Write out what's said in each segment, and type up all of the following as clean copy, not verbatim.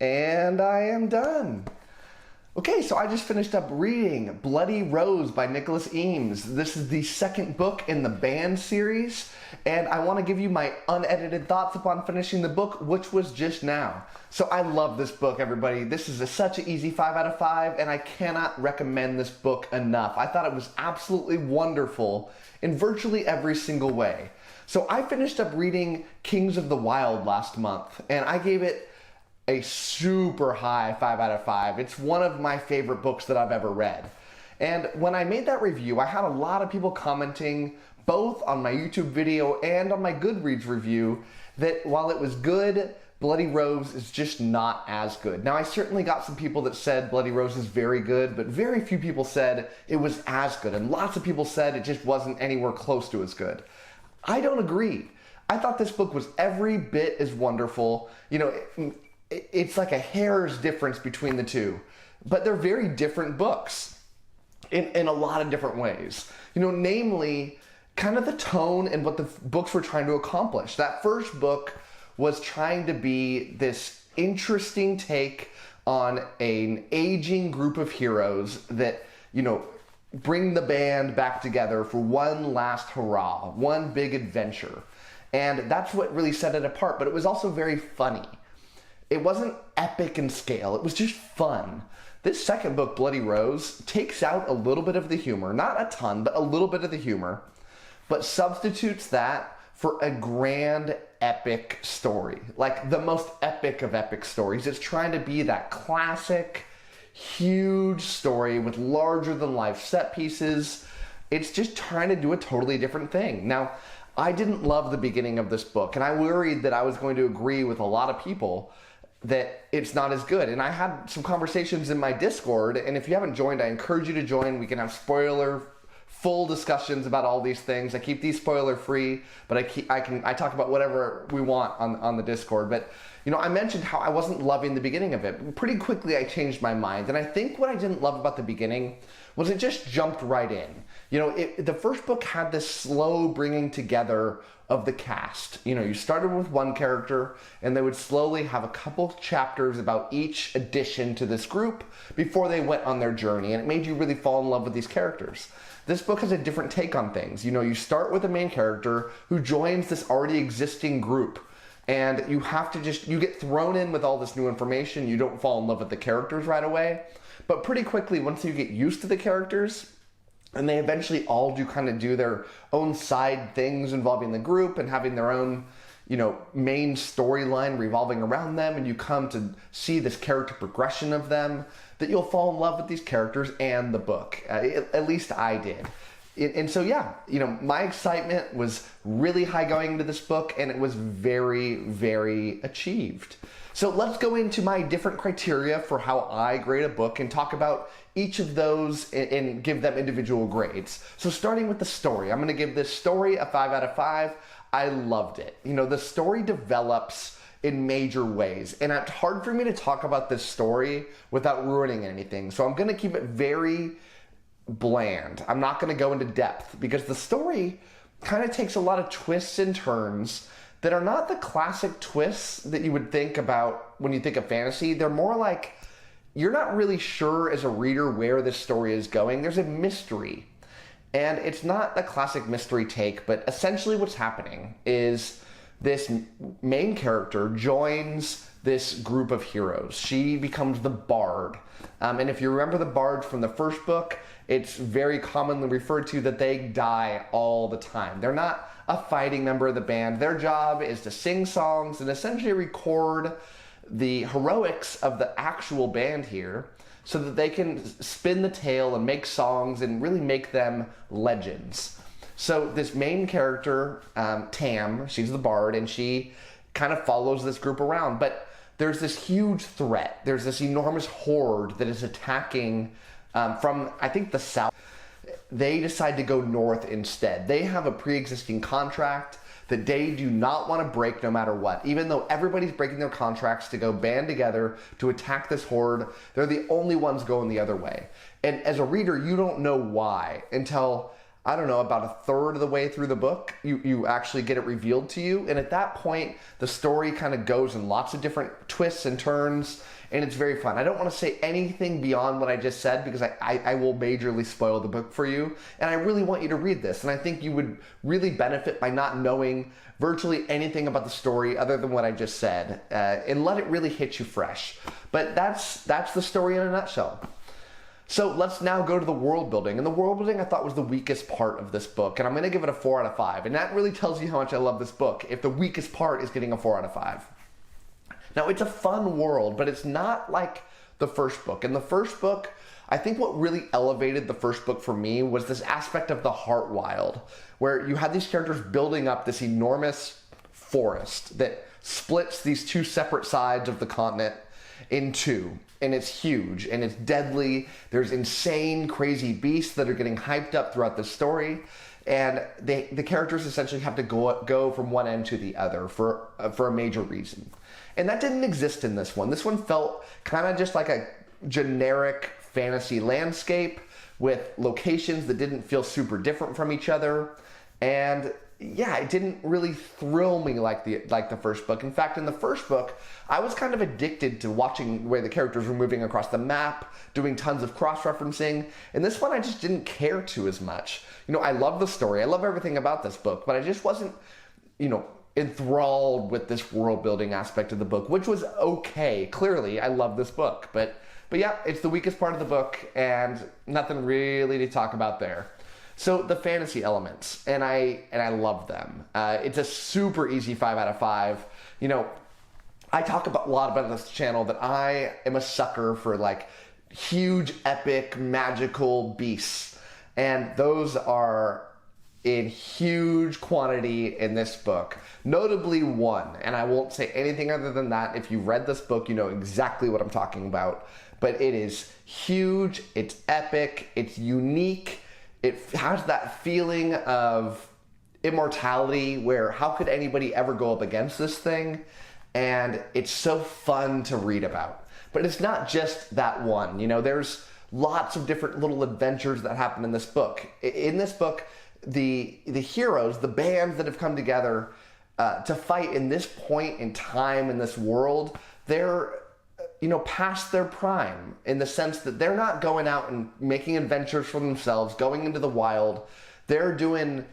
And I am done. Okay, so I just finished up reading Bloody Rose by Nicholas Eames. This is the second book in the Band series, and I want to give you my unedited thoughts upon finishing the book, which was just now. So I love this book, everybody. This is such an easy 5 out of 5, and I cannot recommend this book enough. I thought it was absolutely wonderful in virtually every single way. So I finished up reading Kings of the Wild last month, and I gave it a super high 5 out of 5. It's one of my favorite books that I've ever read. And when I made that review, I had a lot of people commenting both on my YouTube video and on my Goodreads review that while it was good, Bloody Rose is just not as good. Now, I certainly got some people that said Bloody Rose is very good, but very few people said it was as good. And lots of people said it just wasn't anywhere close to as good. I don't agree. I thought this book was every bit as wonderful. You know, it's like a hair's difference between the two, but they're very different books in a lot of different ways. You know, namely, kind of the tone and what the books were trying to accomplish. That first book was trying to be this interesting take on an aging group of heroes that, you know, bring the band back together for one last hurrah, one big adventure. And that's what really set it apart, but it was also very funny. It wasn't epic in scale, it was just fun. This second book, Bloody Rose, takes out a little bit of the humor, not a ton, but a little bit of the humor, but substitutes that for a grand epic story, like the most epic of epic stories. It's trying to be that classic, huge story with larger than life set pieces. It's just trying to do a totally different thing. Now, I didn't love the beginning of this book, and I worried that I was going to agree with a lot of people that it's not as good. And I had some conversations in my Discord, and if you haven't joined, I encourage you to join. We can have full discussions about all these things. I keep these spoiler free, but I talk about whatever we want on the Discord. But you know, I mentioned how I wasn't loving the beginning of it. Pretty quickly I changed my mind, and I think what I didn't love about the beginning was it just jumped right in. You know, the first book had this slow bringing together of the cast. You know, you started with one character, and they would slowly have a couple chapters about each addition to this group before they went on their journey, and it made you really fall in love with these characters. This book has a different take on things. You know, you start with a main character who joins this already existing group, and you have to you get thrown in with all this new information. You don't fall in love with the characters right away, but pretty quickly, once you get used to the characters, and they eventually all kind of do their own side things involving the group and having their own, you know, main storyline revolving around them, and you come to see this character progression of them, that you'll fall in love with these characters and the book. At least I did. And so, yeah, you know, my excitement was really high going into this book, and it was very, very achieved. So let's go into my different criteria for how I grade a book and talk about each of those and give them individual grades. So starting with the story, I'm going to give this story a 5 out of 5. I loved it. You know, the story develops in major ways, and it's hard for me to talk about this story without ruining anything. So I'm going to keep it very bland. I'm not going to go into depth because the story kind of takes a lot of twists and turns that are not the classic twists that you would think about when you think of fantasy. They're more like you're not really sure as a reader where this story is going. There's a mystery, and it's not the classic mystery take, but essentially what's happening is this main character joins this group of heroes. She becomes the bard. And if you remember the bards from the first book, it's very commonly referred to that they die all the time. They're not a fighting member of the band. Their job is to sing songs and essentially record the heroics of the actual band here so that they can spin the tale and make songs and really make them legends. So this main character, Tam, she's the bard, and she kind of follows this group around. But there's this huge threat. There's this enormous horde that is attacking from, I think, the south. They decide to go north instead. They have a pre-existing contract that they do not want to break no matter what. Even though everybody's breaking their contracts to go band together to attack this horde, they're the only ones going the other way. And as a reader, you don't know why until I don't know, about a third of the way through the book, you actually get it revealed to you. And at that point, the story kind of goes in lots of different twists and turns, and it's very fun. I don't want to say anything beyond what I just said because I will majorly spoil the book for you. And I really want you to read this. And I think you would really benefit by not knowing virtually anything about the story other than what I just said, and let it really hit you fresh. But that's the story in a nutshell. So let's now go to the world building. And the world building I thought was the weakest part of this book. And I'm going to give it a 4 out of 5. And that really tells you how much I love this book, if the weakest part is getting a 4 out of 5. Now, it's a fun world, but it's not like the first book. In the first book, I think what really elevated the first book for me was this aspect of the Heart Wild, where you had these characters building up this enormous forest that splits these two separate sides of the continent in two. And it's huge, and it's deadly. There's insane, crazy beasts that are getting hyped up throughout the story. And the characters essentially have to go from one end to the other for a major reason. And that didn't exist in this one. This one felt kind of just like a generic fantasy landscape with locations that didn't feel super different from each other. And yeah, it didn't really thrill me like the first book. In fact, in the first book, I was kind of addicted to watching where the characters were moving across the map, doing tons of cross-referencing. And this one, I just didn't care to as much. You know, I love the story. I love everything about this book, but I just wasn't, enthralled with this world-building aspect of the book, which was okay. Clearly, I love this book. But yeah, it's the weakest part of the book, and nothing really to talk about there. So the fantasy elements, and I love them. It's a super easy 5 out of 5. I talk a lot about this channel that I am a sucker for like huge, epic, magical beasts, and those are in huge quantity in this book. Notably one, and I won't say anything other than that. If you've read this book, you know exactly what I'm talking about. But it is huge, it's epic, it's unique. It has that feeling of immortality where how could anybody ever go up against this thing? And it's so fun to read about. But it's not just that one. There's lots of different little adventures that happen in this book. In this book, the heroes, the bands that have come together to fight in this point in time in this world, they're past their prime in the sense that they're not going out and making adventures for themselves, going into the wild. They're doing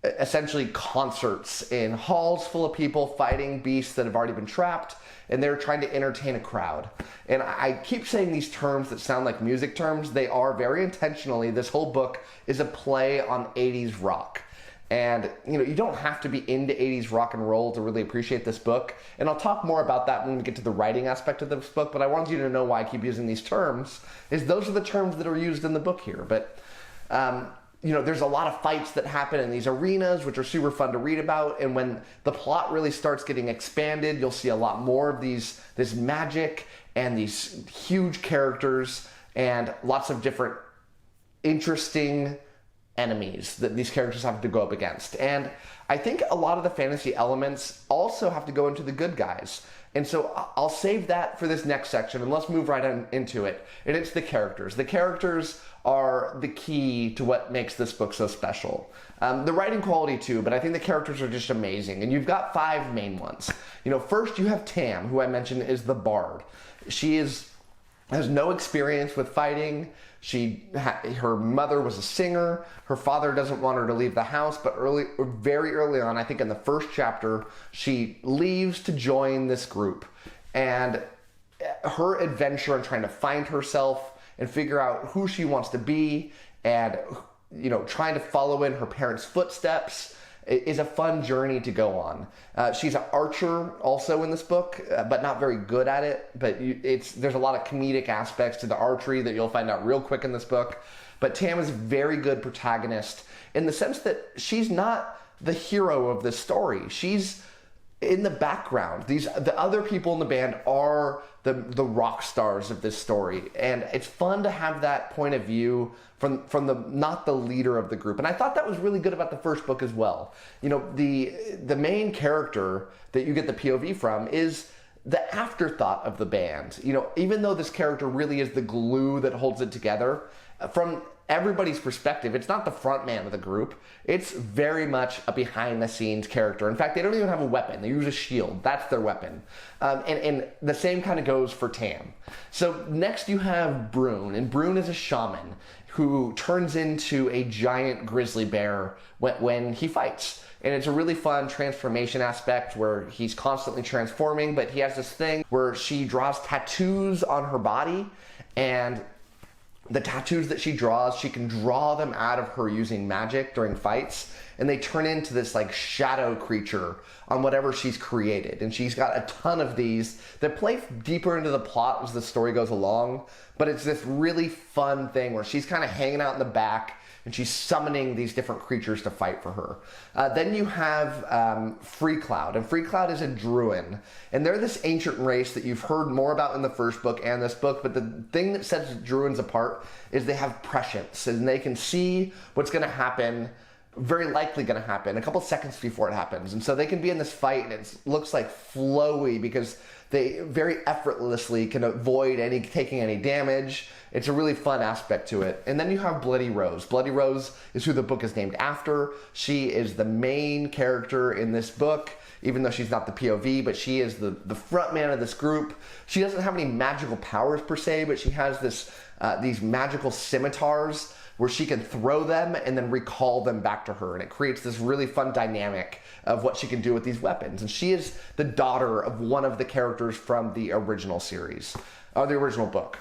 essentially concerts in halls full of people fighting beasts that have already been trapped, and they're trying to entertain a crowd. And I keep saying these terms that sound like music terms. They are very intentionally. This whole book is a play on 80s rock. And, you don't have to be into 80s rock and roll to really appreciate this book. And I'll talk more about that when we get to the writing aspect of this book, but I want you to know why I keep using these terms, is those are the terms that are used in the book here. But, there's a lot of fights that happen in these arenas, which are super fun to read about. And when the plot really starts getting expanded, you'll see a lot more of this magic and these huge characters and lots of different interesting enemies that these characters have to go up against. And I think a lot of the fantasy elements also have to go into the good guys. And so I'll save that for this next section, and let's move right on into it. And it's the characters. The characters are the key to what makes this book so special. The writing quality too, but I think the characters are just amazing. And you've got 5 main ones. First you have Tam, who I mentioned is the bard. She has no experience with fighting. Her mother was a singer. Her father doesn't want her to leave the house, but very early on, I think in the first chapter, she leaves to join this group. And her adventure in trying to find herself and figure out who she wants to be and, trying to follow in her parents' footsteps is a fun journey to go on. She's an archer also in this book, but not very good at it. But there's a lot of comedic aspects to the archery that you'll find out real quick in this book. But Tam is a very good protagonist in the sense that she's not the hero of this story. She's in the background. The other people in the band are the rock stars of this story, and it's fun to have that point of view from the not the leader of the group. And I thought that was really good about the first book as well. The main character that you get the POV from is the afterthought of the band. Even though this character really is the glue that holds it together, from everybody's perspective. It's not the front man of the group. It's very much a behind the scenes character. In fact, they don't even have a weapon. They use a shield. That's their weapon. And the same kind of goes for Tam. So next you have Brune, and Brune is a shaman who turns into a giant grizzly bear when he fights. And it's a really fun transformation aspect where he's constantly transforming, but he has this thing where she draws tattoos on her body, and the tattoos that she draws, she can draw them out of her using magic during fights, and they turn into this like shadow creature on whatever she's created. And she's got a ton of these that play deeper into the plot as the story goes along, but it's this really fun thing where she's kind of hanging out in the back and she's summoning these different creatures to fight for her. Then you have Free Cloud, and Free Cloud is a druid, and they're this ancient race that you've heard more about in the first book and this book, but the thing that sets druids apart is they have prescience, and they can see what's going to happen, very likely going to happen, a couple seconds before it happens. And so they can be in this fight, and it looks like flowy because they very effortlessly can avoid taking any damage. It's a really fun aspect to it. And then you have Bloody Rose. Bloody Rose is who the book is named after. She is the main character in this book, even though she's not the POV, but she is the front man of this group. She doesn't have any magical powers per se, but she has these magical scimitars where she can throw them and then recall them back to her. And it creates this really fun dynamic of what she can do with these weapons. And she is the daughter of one of the characters from the original series, or the original book.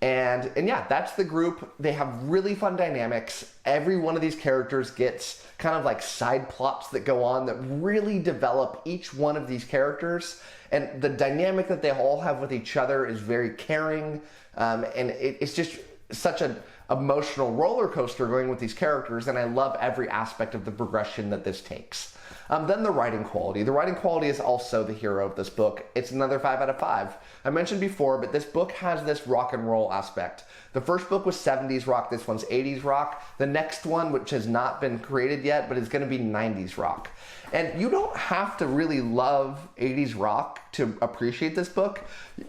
And yeah, that's the group. They have really fun dynamics. Every one of these characters gets kind of like side plots that go on that really develop each one of these characters. And the dynamic that they all have with each other is very caring. And it's just such an emotional roller coaster going with these characters. And I love every aspect of the progression that this takes. Then the writing quality. The writing quality is also the hero of this book. It's another 5 out of 5. I mentioned before, but this book has this rock and roll aspect. The first book was 70s rock, this one's 80s rock. The next one, which has not been created yet, but is going to be 90s rock. And you don't have to really love 80s rock to appreciate this book.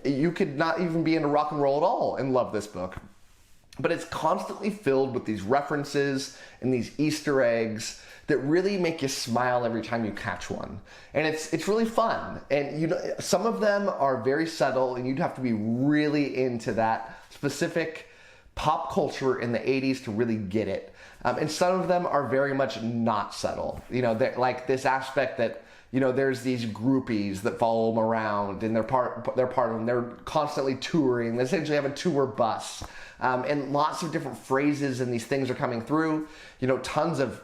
You could not even be into rock and roll at all and love this book. But it's constantly filled with these references and these Easter eggs that really make you smile every time you catch one. And it's really fun. And some of them are very subtle, and you'd have to be really into that specific pop culture in the 80s to really get it. And some of them are very much not subtle. Like this aspect that there's these groupies that follow them around, and they're part of them. They're constantly touring. They essentially have a tour bus, and lots of different phrases and these things are coming through. Tons of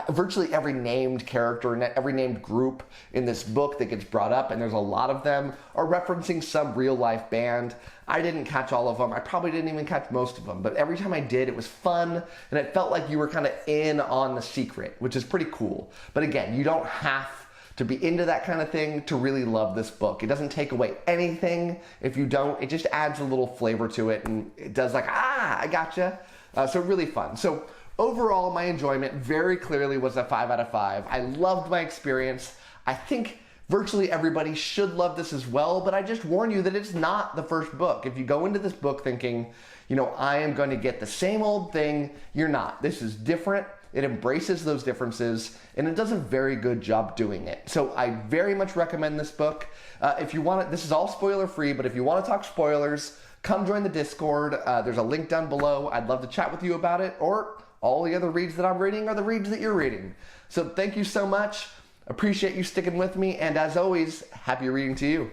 virtually every named character and every named group in this book that gets brought up, and there's a lot of them, are referencing some real life band. I didn't catch all of them. I probably didn't even catch most of them, but every time I did, it was fun, and it felt like you were kind of in on the secret, which is pretty cool. But again, you don't have to be into that kind of thing to really love this book. It doesn't take away anything if you don't. It just adds a little flavor to it, and it does I gotcha. So really fun. So overall, my enjoyment very clearly was a 5 out of 5. I loved my experience. I think virtually everybody should love this as well, but I just warn you that it's not the first book. If you go into this book thinking, I am going to get the same old thing, you're not. This is different. It embraces those differences, and it does a very good job doing it. So I very much recommend this book. If you want it, this is all spoiler free, but if you want to talk spoilers, come join the Discord. There's a link down below. I'd love to chat with you about it, or all the other reads that I'm reading are the reads that you're reading. So thank you so much. Appreciate you sticking with me, and as always, happy reading to you.